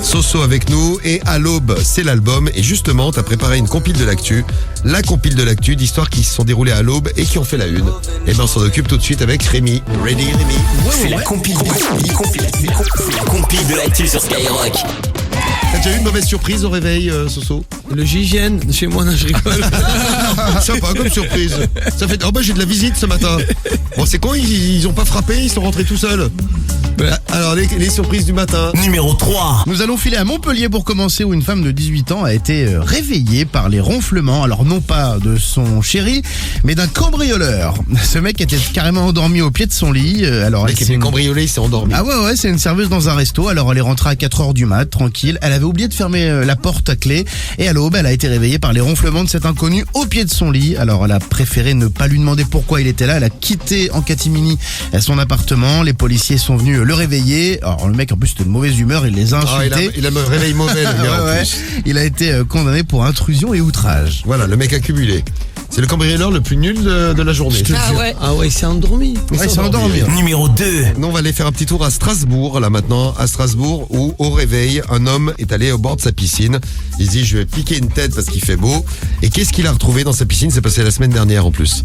Soso avec nous et à l'aube, c'est l'album. Et justement, t'as préparé une compile de l'actu. La compile de l'actu d'histoires qui se sont déroulées à l'aube et qui ont fait la une. Et ben on s'en occupe tout de suite avec Rémi. Ready Rémi? C'est la compile de l'actu sur Skyrock. T'as déjà eu une mauvaise surprise au réveil, Soso? Le GIGN, chez moi, non, je rigole. Sympa comme surprise. Ça fait... Oh bah j'ai de la visite ce matin. Bon c'est con, ils ont pas frappé, ils sont rentrés tout seuls. Alors les surprises du matin. Numéro 3. Nous allons filer à Montpellier pour commencer, où une femme de 18 ans a été réveillée par les ronflements, alors non pas de son chéri, mais d'un cambrioleur. Ce mec était carrément endormi au pied de son lit. Alors Le mec qui est cambriolé, il s'est endormi. Ah ouais, c'est une serveuse dans un resto. Alors elle est rentrée à 4h du mat, tranquille. Elle avait oublié de fermer la porte à clé. Et à l'aube, elle a été réveillée par les ronflements de cet inconnu au pied de son lit. Alors elle a préféré ne pas lui demander pourquoi il était là. Elle a quitté en catimini son appartement. Les policiers sont venus le réveiller. Alors le mec en plus c'était de mauvaise humeur, il les a insultés. Il a un réveil mauvais le gars en plus. Il a été condamné pour intrusion et outrage. Voilà, le mec a cumulé. C'est le cambrioleur le plus nul de la journée. Ah ouais, il s'est endormi. Ouais, il s'est endormi. Numéro 2. Nous, on va aller faire un petit tour à Strasbourg, là maintenant, à Strasbourg, où au réveil, un homme est allé au bord de sa piscine. Il se dit, je vais piquer une tête parce qu'il fait beau. Et qu'est-ce qu'il a retrouvé dans sa piscine? C'est passé la semaine dernière en plus.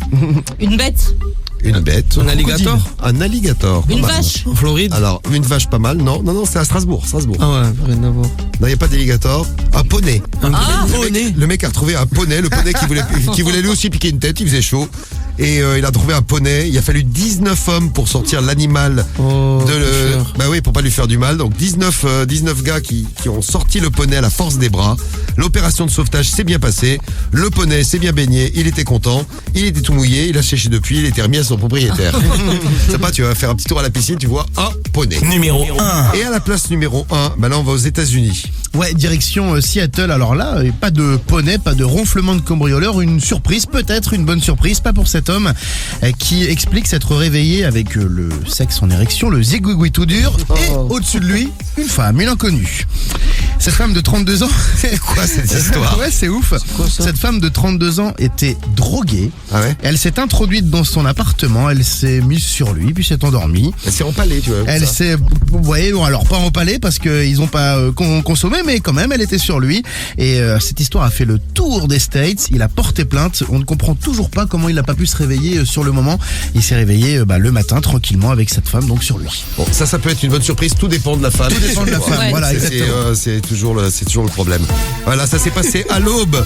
Une bête. Une bête. Un alligator? Un alligator. Une Pas mal. vache. En Floride? Alors, une vache pas mal. Non, c'est à Strasbourg. Ah ouais, rien à voir. Non, il n'y a pas d'alligator. Un poney. Un poney? Le mec a retrouvé un poney. Le poney qui voulait lui aussi piquer une tête. Il faisait chaud. Et il a trouvé un poney. Il a fallu 19 hommes pour sortir l'animal Bah oui, pour pas lui faire du mal. Donc 19 gars qui ont sorti le poney à la force des bras. L'opération de sauvetage s'est bien passée. Le poney s'est bien baigné. Il était content. Il était tout mouillé. Il a séché depuis. Il était remis à son propriétaire. Sympa, tu vas faire un petit tour à la piscine. Tu vois un poney. Numéro 1. Et à la place numéro 1, bah là on va aux États-Unis. Ouais, direction Seattle. Alors là, pas de poney, pas de ronflement de cambrioleur. Une surprise, peut-être une bonne surprise, pas pour cet homme qui explique s'être réveillé avec le sexe en érection, le zigouigoui tout dur, et au-dessus de lui, une femme, une inconnue. Cette femme de 32 ans... C'est quoi cette histoire? Ouais, c'est ouf. Cette femme de 32 ans était droguée. Ah ouais? Elle s'est introduite dans son appartement, elle s'est mise sur lui, puis s'est endormie. Elle s'est empalée, tu vois. Elle s'est... Ouais, bon, alors pas empalée parce qu'ils ont pas consommé, mais quand même, elle était sur lui. Et cette histoire a fait le tour des States. Il a porté plainte. On ne comprend toujours pas comment il n'a pas pu se réveiller sur le moment. Il s'est réveillé le matin, tranquillement, avec cette femme, donc sur lui. Bon, ça peut être une bonne surprise. Tout dépend de la femme. Tout dépend de la femme, Ouais. voilà, exactement. C'est toujours le problème. Voilà, ça s'est passé à l'aube.